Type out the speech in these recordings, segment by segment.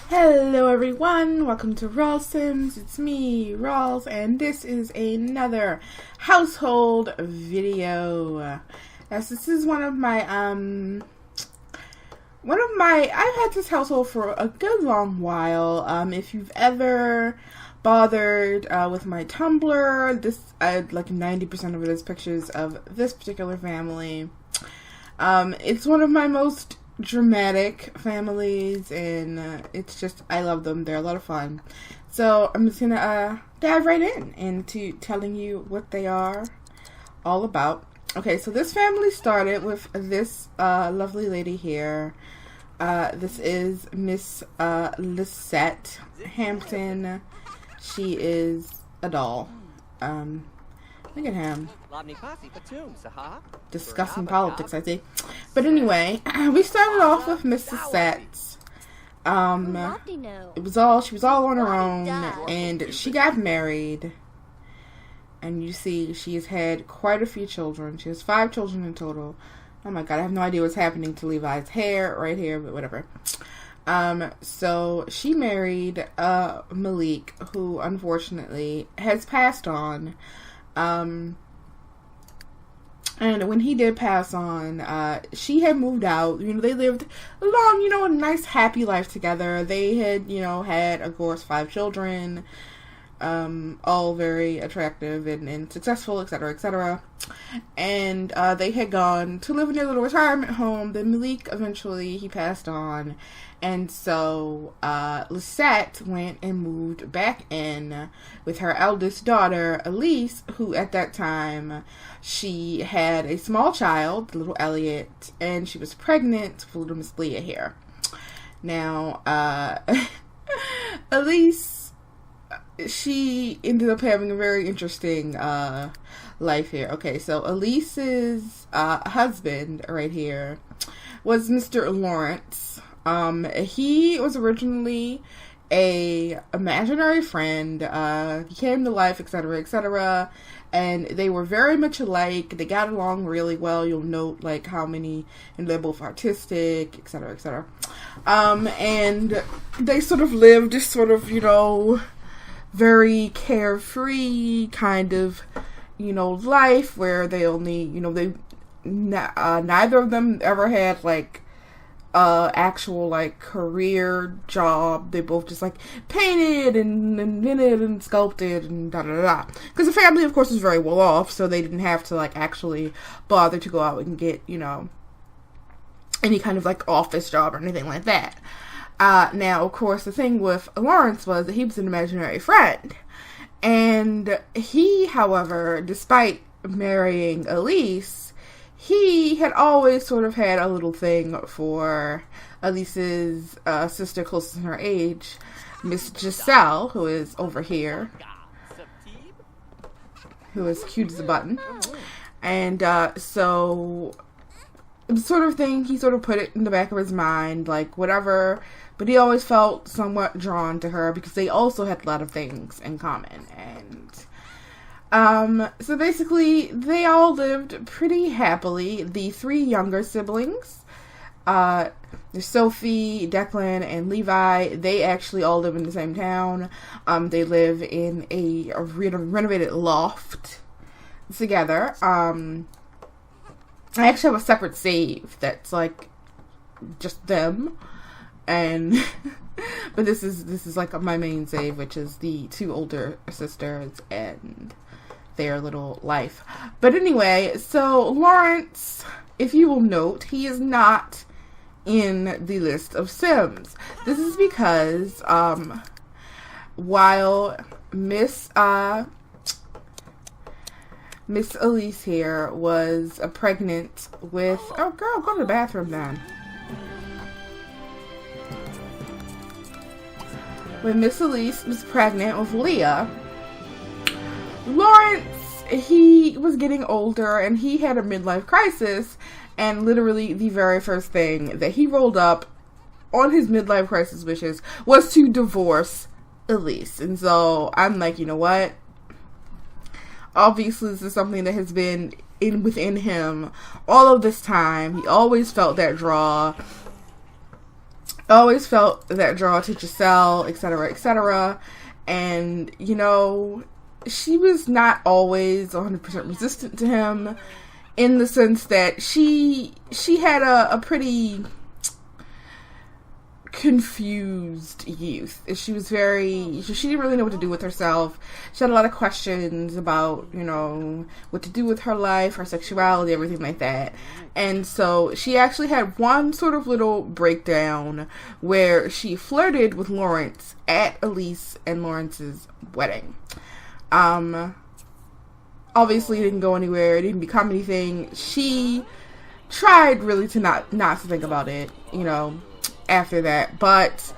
Hello everyone, welcome to rawlesims. It's me, Rawls, and this is another household video. As this is one of my I've had this household for a good long while. If you've ever bothered with my Tumblr, like 90% of it is pictures of this particular family. It's one of my most dramatic families, and it's just, I love them. They're a lot of fun. So I'm just gonna dive right into telling you what they are all about. Okay, so this family started with this lovely lady here. This is Miss Lisette Hampton. She is a doll. Look at him. Discussing politics, I see. But anyway, we started off with Miss Lisette. She was all on her own, and she got married. And you see, she has had quite a few children. She has 5 children in total. Oh my god, I have no idea what's happening to Levi's hair right here, but whatever. So she married Malik, who unfortunately has passed on. And when he did pass on, she had moved out. You know, they lived a long, a nice, happy life together. They had, had, of course, 5 children, all very attractive and successful, etc., etc. And they had gone to live in their little retirement home. Then Malik, eventually, he passed on. And so Lisette went and moved back in with her eldest daughter, Elise, who at that time, she had a small child, little Elliot, and she was pregnant with little Miss Leah here. Now, Elise, she ended up having a very interesting life here. Okay, so Elise's husband right here was Mr. Lawrence. He was originally a imaginary friend. He came to life, etc., etc., and they were very much alike. They got along really well. You'll note, like, how many, and they're both artistic, etc., etc. And they sort of lived this sort of, very carefree kind of, life where they only, neither of them ever had, like, actual, like, career job. They both just, like, painted and knitted and sculpted and da-da-da-da. Because the family, of course, was very well off, so they didn't have to, like, actually bother to go out and get, any kind of, like, office job or anything like that. Now, of course, the thing with Lawrence was that he was an imaginary friend. And he, however, despite marrying Elise, he had always sort of had a little thing for Elise's sister closest in her age, Miss Giselle, who is over here, who is cute as a button. And so the sort of thing, he sort of put it in the back of his mind, like, whatever, but he always felt somewhat drawn to her because they also had a lot of things in common. And so basically, they all lived pretty happily. The 3 younger siblings, Sophie, Declan, and Levi, they actually all live in the same town. They live in a renovated loft together. I actually have a separate save that's, like, just them. And but this is like my main save, which is the 2 older sisters and their little life. But anyway, so Lawrence, if you will note, he is not in the list of Sims. This is because while Miss Elise here was pregnant with, oh girl, go to the bathroom then. When Miss Elise was pregnant with Leah, Lawrence, he was getting older and he had a midlife crisis, and literally the very first thing that he rolled up on his midlife crisis wishes was to divorce Elise. And so I'm like, you know what? Obviously this is something that has been within him all of this time. He always felt that draw. always felt that draw to Giselle, etc., etc. And, you know, she was not always 100% resistant to him, in the sense that she had a pretty confused youth. She didn't really know what to do with herself. She had a lot of questions about, you know, what to do with her life, her sexuality, everything like that. And so she actually had one sort of little breakdown where she flirted with Lawrence at Elise and Lawrence's wedding. Obviously it didn't go anywhere. It didn't become anything. She tried really to not to think about it, you know, after that. But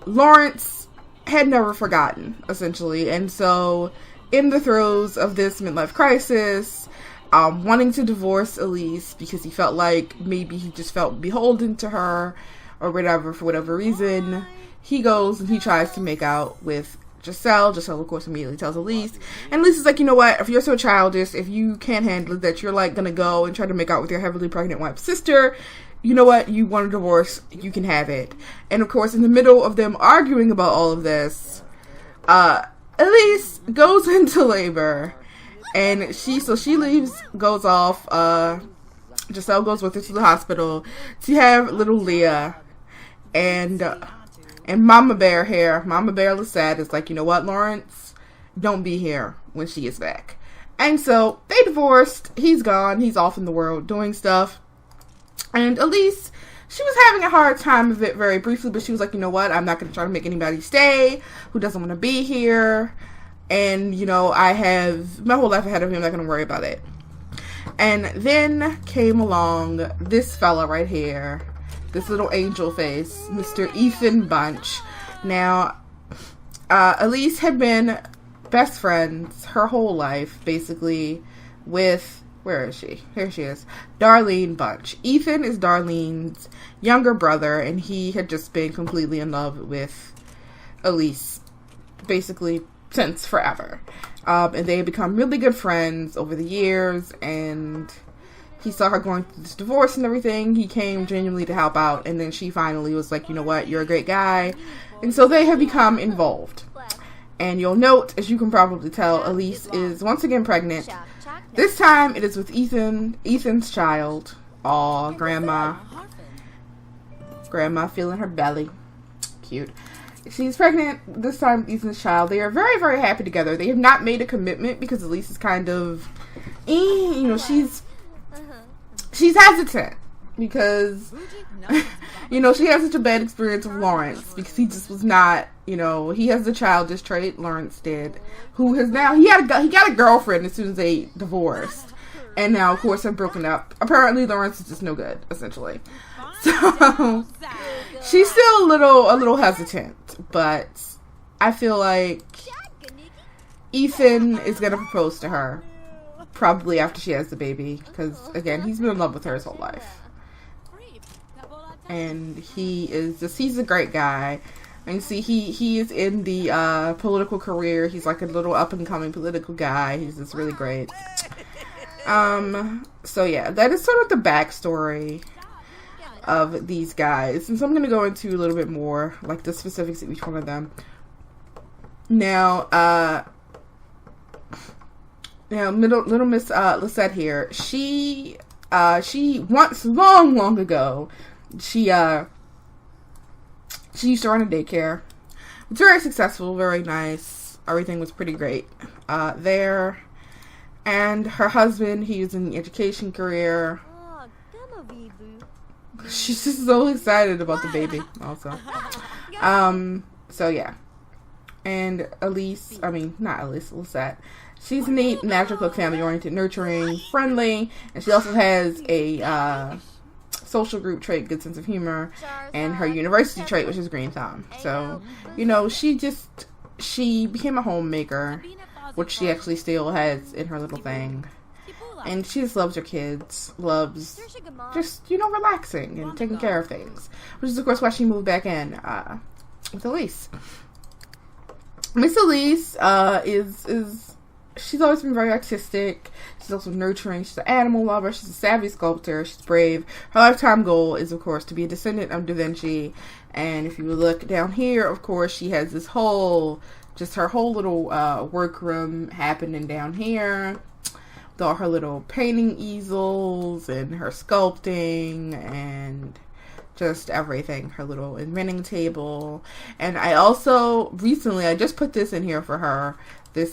Lawrence had never forgotten, essentially. And so in the throes of this midlife crisis, wanting to divorce Elise because he felt like maybe he just felt beholden to her or whatever, for whatever reason, he goes and he tries to make out with Giselle. Giselle, of course, immediately tells Elise. And Elise is like, you know what? If you're so childish, if you can't handle it, that you're like gonna go and try to make out with your heavily pregnant wife's sister, you know what? You want a divorce, you can have it. And of course, in the middle of them arguing about all of this, Elise goes into labor. And she leaves, goes off. Giselle goes with her to the hospital to have little Leah. And Mama Bear Lisette is like, you know what, Lawrence? Don't be here when she is back. And so they divorced. He's gone. He's off in the world doing stuff. And Elise, she was having a hard time of it very briefly, but she was like, you know what? I'm not going to try to make anybody stay who doesn't want to be here. And, you know, I have my whole life ahead of me. I'm not going to worry about it. And then came along this fella right here. This little angel face, Mr. Ethan Bunch. Now, Elise had been best friends her whole life, basically, with, where is she? Here she is. Darlene Bunch. Ethan is Darlene's younger brother, and he had just been completely in love with Elise, basically, since forever. And they had become really good friends over the years, and he saw her going through this divorce and everything. He came genuinely to help out, and then she finally was like, you know what, you're a great guy. And so they have become involved. And you'll note, as you can probably tell, Elise is once again pregnant. This time it is with Ethan's child. Aw, grandma feeling her belly. Cute. She's pregnant this time with Ethan's child. They are very, very happy together. They have not made a commitment because Elise is kind of, you know, she's hesitant because, you know, she has such a bad experience with Lawrence because he just was not, you know, he has the childish trait Lawrence did, who has now, he got a girlfriend as soon as they divorced, and now, of course, have broken up. Apparently, Lawrence is just no good, essentially. So, she's still a little hesitant, but I feel like Ethan is going to propose to her. Probably after she has the baby, because again, he's been in love with her his whole life, and he's a great guy. And see, he is in the political career. He's like a little up and coming political guy. He's just really great. So yeah, that is sort of the backstory of these guys, and so I'm going to go into a little bit more, like the specifics of each one of them. Now, little Miss Lisette here. She once long ago, she used to run a daycare. It's very successful, very nice. Everything was pretty great there. And her husband, he was in the education career. She's just so excited about the baby, also. So yeah. And Lisette. She's a neat, natural cook, family-oriented, nurturing, friendly, and she also has a social group trait, good sense of humor, and her university trait, which is green thumb. So, you know, she became a homemaker, which she actually still has in her little thing. And she just loves her kids, loves just, you know, relaxing and taking care of things. Which is, of course, why she moved back in with Elise. Miss Elise she's always been very artistic. She's also nurturing. She's an animal lover. She's a savvy sculptor. She's brave. Her lifetime goal is, of course, to be a descendant of Da Vinci And if you look down here, of course, she has this whole, just her whole little workroom happening down here. With all her little painting easels and her sculpting and just everything. Her little inventing table. And I also, recently, I just put this in here for her. This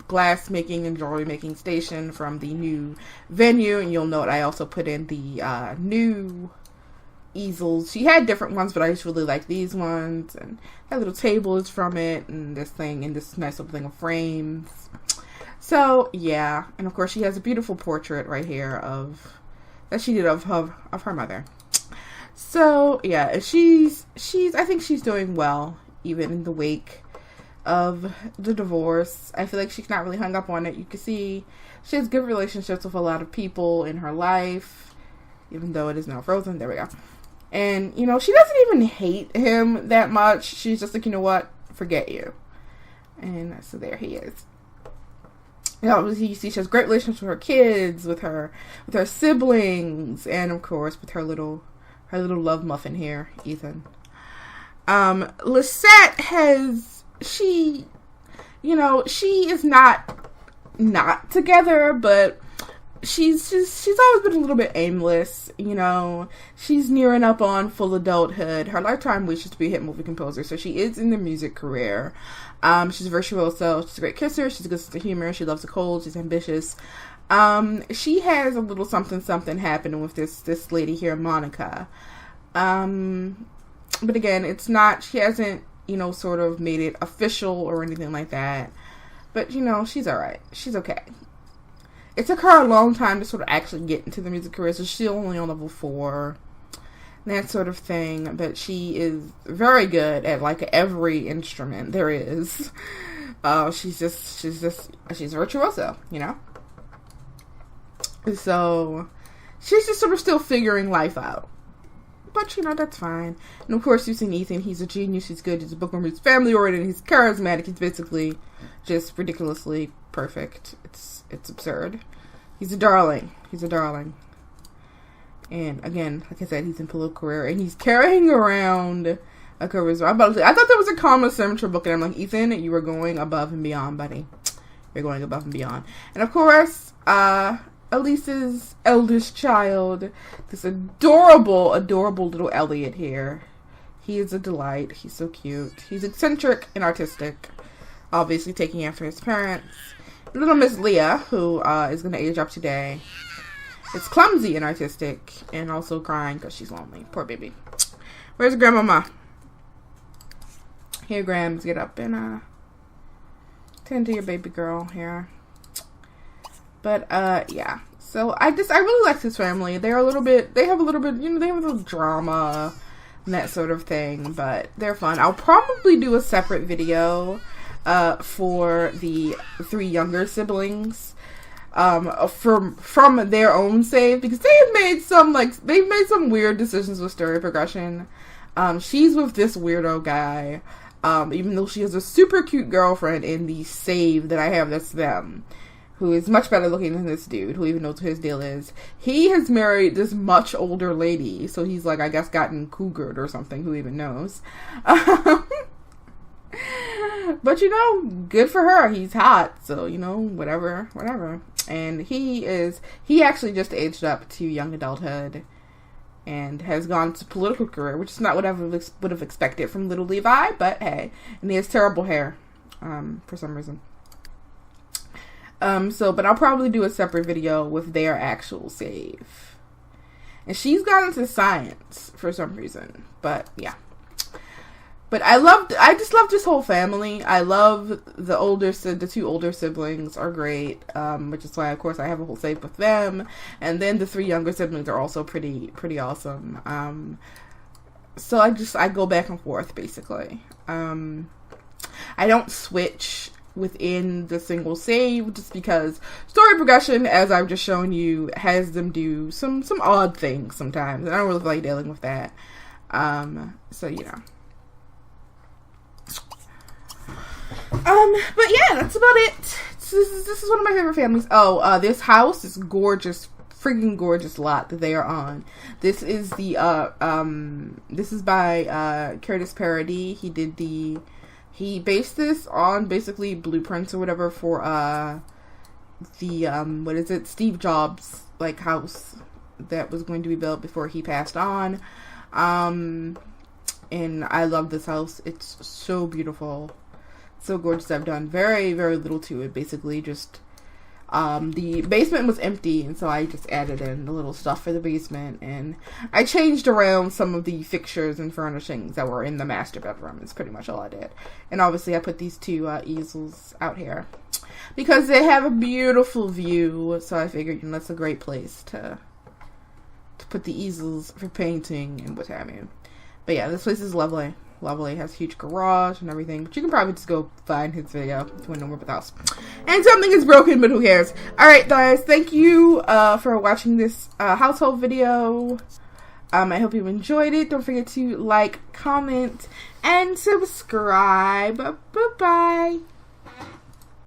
glass making and jewelry making station from the new venue. And you'll note I also put in the new easels. She had different ones, but I just really like these ones. And that little table is from it. And this thing, and this nice little thing of frames. So, yeah. And of course, she has a beautiful portrait right here that she did of her mother. So, yeah, I think she's doing well, even in the wake of the divorce. I feel like she's not really hung up on it. You can see she has good relationships with a lot of people in her life, even though it is now frozen. There we go. And, you know, she doesn't even hate him that much. She's just like, you know what? Forget you. And so there he is. You know, you see she has great relationships with her kids, with her siblings, and of course with her little love muffin here, Ethan. Lisette she is not together, but she's always been a little bit aimless, you know. She's nearing up on full adulthood. Her lifetime wish is to be a hit movie composer, so she is in the music career. She's a virtuoso. She's a great kisser. She's a good sense of humor. She loves the cold. She's ambitious. She has a little something happening with this lady here, Monica. But again, she hasn't, you know, sort of made it official or anything like that. But, you know, she's alright. She's okay. It took her a long time to sort of actually get into the music career, so she's only on level 4. That sort of thing. But she is very good at, like, every instrument there is. She's a virtuoso, you know? So, she's just sort of still figuring life out. But, you know, that's fine. And, of course, you've seen Ethan. He's a genius. He's good. He's a bookworm. He's family-oriented. He's charismatic. He's basically just ridiculously perfect. It's absurd. He's a darling. And, again, like I said, he's in political career. And he's carrying around a charisma. I thought that was a comma symmetry book. And I'm like, Ethan, you are going above and beyond, buddy. You're going above and beyond. And, of course, Elise's eldest child, this adorable little Elliot here. He is a delight. He's so cute. He's eccentric and artistic, obviously taking after his parents. Little Miss Leah, who is going to age up today, is clumsy and artistic, and also crying because she's lonely. Poor baby. Where's Grandmama? Here, Grams, get up and tend to your baby girl here. But, yeah. So, I really like this family. They have a little bit, they have a little drama and that sort of thing, but they're fun. I'll probably do a separate video, for the 3 younger siblings, from their own save, because they've made some weird decisions with story progression. She's with this weirdo guy, even though she has a super cute girlfriend in the save that I have that's them, who is much better looking than this dude, who even knows what his deal is. He has married this much older lady, so he's like, I guess, gotten cougared or something, who even knows. But, you know, good for her. He's hot, so, you know, whatever. And he actually just aged up to young adulthood and has gone to political career, which is not what I would have expected from little Levi, but hey. And he has terrible hair, for some reason. But I'll probably do a separate video with their actual save. And she's gone into science for some reason. But, yeah. But I just love this whole family. I love the 2 older siblings are great. Which is why, of course, I have a whole save with them. And then the 3 younger siblings are also pretty awesome. So I go back and forth, basically. I don't switch within the single save, just because story progression, as I've just shown you, has them do some odd things sometimes, and I don't really like dealing with that. So, you know. But yeah, that's about it. This is one of my favorite families. Oh, this house, this gorgeous freaking gorgeous lot that they are on. This is the this is by Curtis Parody. He based this on basically blueprints or whatever for the what is it, Steve Jobs like house that was going to be built before he passed on. And I love this house. It's so beautiful, so gorgeous. I've done very, very little to it. Basically just the basement was empty, and so I just added in the little stuff for the basement, and I changed around some of the fixtures and furnishings that were in the master bedroom. It's pretty much all I did. And obviously I put these two easels out here because they have a beautiful view, so I figured, you know, that's a great place to put the easels for painting and what have you. But yeah, this place is lovely. Lovely. It has a huge garage and everything. But you can probably just go find his video if you want to know more about the house. And something is broken, but who cares? Alright, guys. Thank you for watching this household video. I hope you enjoyed it. Don't forget to like, comment, and subscribe. Bye-bye.